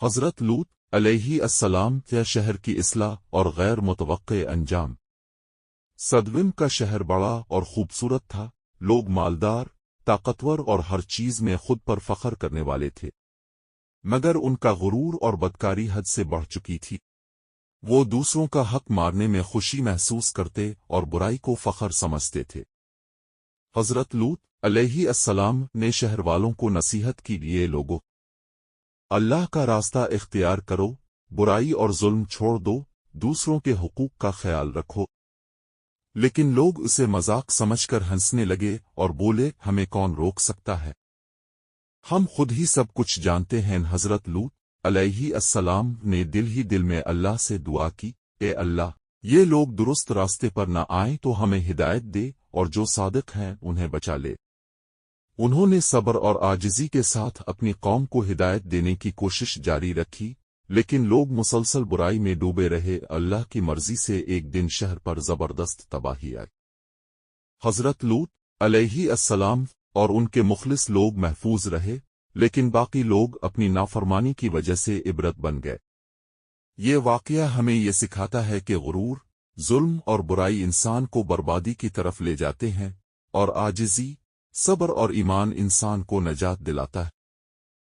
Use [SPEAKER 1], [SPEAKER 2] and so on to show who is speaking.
[SPEAKER 1] حضرت لوط علیہ السلام کے شہر کی اصلاح اور غیر متوقع انجام۔ صدوم کا شہر بڑا اور خوبصورت تھا، لوگ مالدار، طاقتور اور ہر چیز میں خود پر فخر کرنے والے تھے، مگر ان کا غرور اور بدکاری حد سے بڑھ چکی تھی۔ وہ دوسروں کا حق مارنے میں خوشی محسوس کرتے اور برائی کو فخر سمجھتے تھے۔ حضرت لوط علیہ السلام نے شہر والوں کو نصیحت کی، لیے لوگوں، اللہ کا راستہ اختیار کرو، برائی اور ظلم چھوڑ دو، دوسروں کے حقوق کا خیال رکھو۔ لیکن لوگ اسے مذاق سمجھ کر ہنسنے لگے اور بولے، ہمیں کون روک سکتا ہے، ہم خود ہی سب کچھ جانتے ہیں۔ حضرت لوط علیہ السلام نے دل میں اللہ سے دعا کی، اے اللہ، یہ لوگ درست راستے پر نہ آئیں تو ہمیں ہدایت دے، اور جو صادق ہیں انہیں بچا لے۔ انہوں نے صبر اور عاجزی کے ساتھ اپنی قوم کو ہدایت دینے کی کوشش جاری رکھی، لیکن لوگ مسلسل برائی میں ڈوبے رہے۔ اللہ کی مرضی سے ایک دن شہر پر زبردست تباہی آئی۔ حضرت لوط علیہ السلام اور ان کے مخلص لوگ محفوظ رہے، لیکن باقی لوگ اپنی نافرمانی کی وجہ سے عبرت بن گئے۔ یہ واقعہ ہمیں یہ سکھاتا ہے کہ غرور، ظلم اور برائی انسان کو بربادی کی طرف لے جاتے ہیں، اور عاجزی، صبر اور ایمان انسان کو نجات دلاتا ہے۔